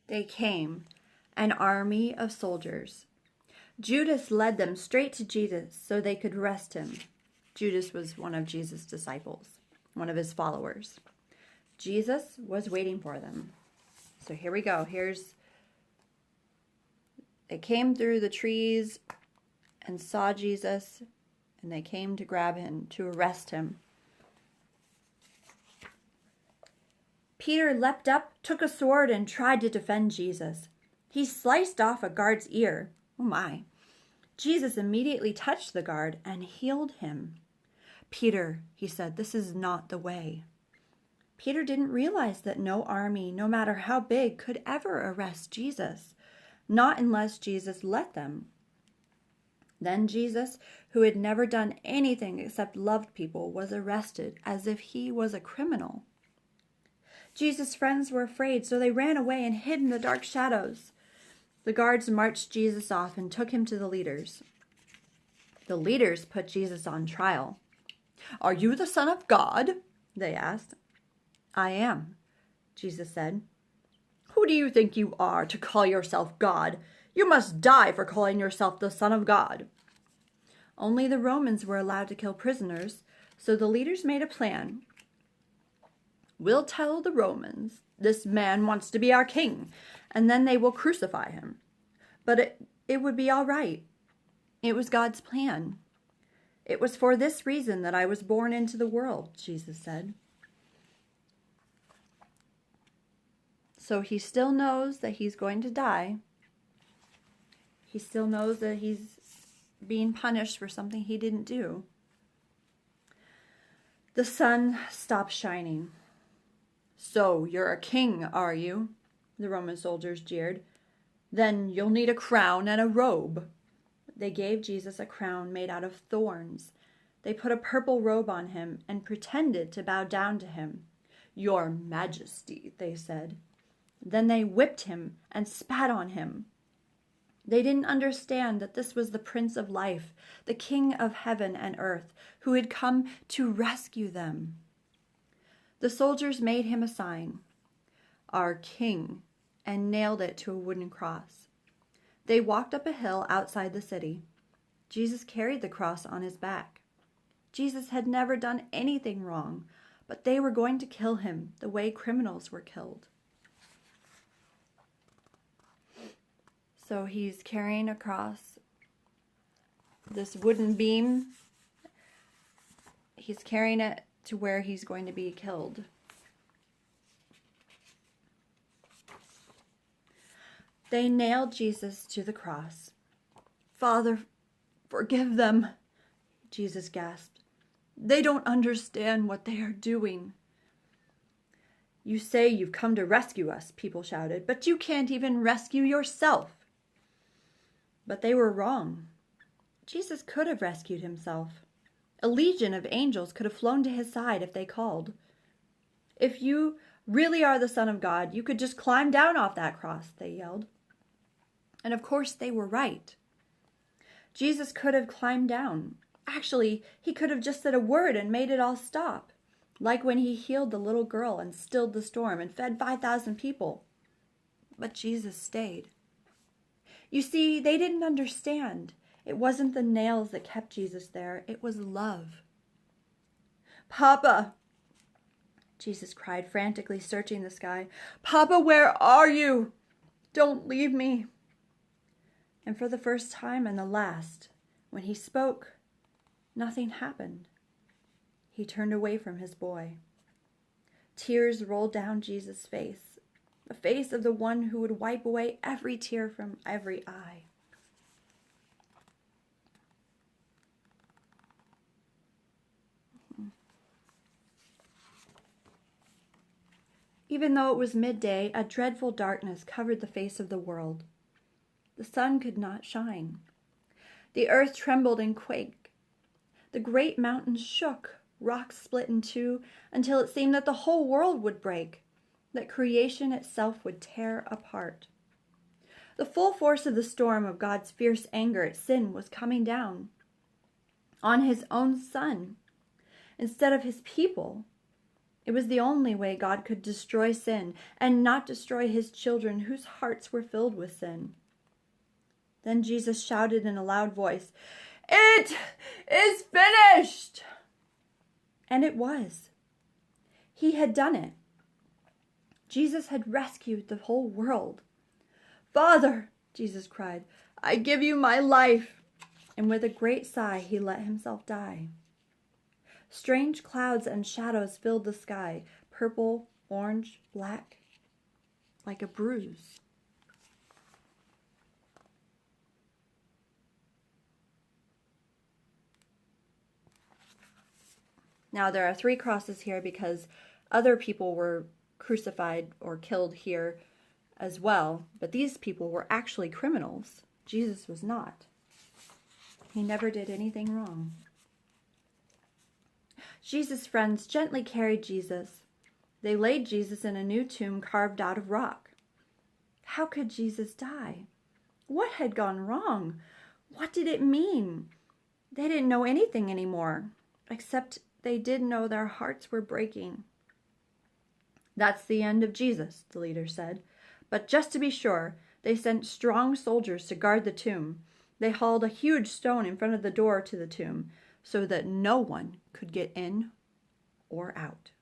they came, an army of soldiers. Judas led them straight to Jesus so they could arrest him. Judas was one of Jesus' disciples, one of his followers. Jesus was waiting for them. So here we go. They came through the trees and saw Jesus, and they came to grab him, to arrest him. Peter leapt up, took a sword, and tried to defend Jesus. He sliced off a guard's ear. Oh my. Jesus immediately touched the guard and healed him. Peter, he said, this is not the way. Peter didn't realize that no army, no matter how big, could ever arrest Jesus, not unless Jesus let them. Then Jesus, who had never done anything except loved people, was arrested as if he was a criminal. Jesus' friends were afraid, so they ran away and hid in the dark shadows. The guards marched Jesus off and took him to the leaders. The leaders put Jesus on trial. "Are you the Son of God?" they asked. "I am," Jesus said. "Who do you think you are to call yourself God? You must die for calling yourself the Son of God." Only the Romans were allowed to kill prisoners, so the leaders made a plan. "We'll tell the Romans this man wants to be our king, and then they will crucify him. But it would be all right. It was God's plan. It was for this reason that I was born into the world," Jesus said. So he still knows that he's going to die. He still knows that he's being punished for something he didn't do. The sun stopped shining. "So you're a king, are you?" the Roman soldiers jeered. "Then you'll need a crown and a robe." They gave Jesus a crown made out of thorns. They put a purple robe on him and pretended to bow down to him. "Your Majesty," they said. Then they whipped him and spat on him. They didn't understand that this was the Prince of Life, the King of heaven and earth, who had come to rescue them. The soldiers made him a sign, "Our King," and nailed it to a wooden cross. They walked up a hill outside the city. Jesus carried the cross on his back. Jesus had never done anything wrong, but they were going to kill him the way criminals were killed. So he's carrying across this wooden beam. He's carrying it to where he's going to be killed. They nailed Jesus to the cross. "Father, forgive them," Jesus gasped. "They don't understand what they are doing." "You say you've come to rescue us," people shouted, "but you can't even rescue yourself." But they were wrong. Jesus could have rescued himself. A legion of angels could have flown to his side if they called. "If you really are the Son of God, you could just climb down off that cross," they yelled. And of course they were right. Jesus could have climbed down. Actually, he could have just said a word and made it all stop, like when he healed the little girl and stilled the storm and fed 5,000 people. But Jesus stayed. You see, they didn't understand. It wasn't the nails that kept Jesus there. It was love. "Papa," Jesus cried, frantically searching the sky. "Papa, where are you? Don't leave me." And for the first time and the last, when he spoke, nothing happened. He turned away from his boy. Tears rolled down Jesus' face, the face of the one who would wipe away every tear from every eye. Even though it was midday, a dreadful darkness covered the face of the world. The sun could not shine. The earth trembled and quaked. The great mountains shook, rocks split in two, until it seemed that the whole world would break, that creation itself would tear apart. The full force of the storm of God's fierce anger at sin was coming down on his own Son instead of his people. It was the only way God could destroy sin and not destroy his children whose hearts were filled with sin. Then Jesus shouted in a loud voice, "It is finished!" And it was. He had done it. Jesus had rescued the whole world. "Father," Jesus cried, "I give you my life." And with a great sigh, he let himself die. Strange clouds and shadows filled the sky, purple, orange, black, like a bruise. Now, there are 3 crosses here because other people were crucified or killed here as well, but these people were actually criminals. Jesus was not. He never did anything wrong. Jesus' friends gently carried Jesus. They laid Jesus in a new tomb carved out of rock. How could Jesus die? What had gone wrong? What did it mean? They didn't know anything anymore, except they did know their hearts were breaking. "That's the end of Jesus," the leader said. But just to be sure, they sent strong soldiers to guard the tomb. They hauled a huge stone in front of the door to the tomb so that no one could get in or out.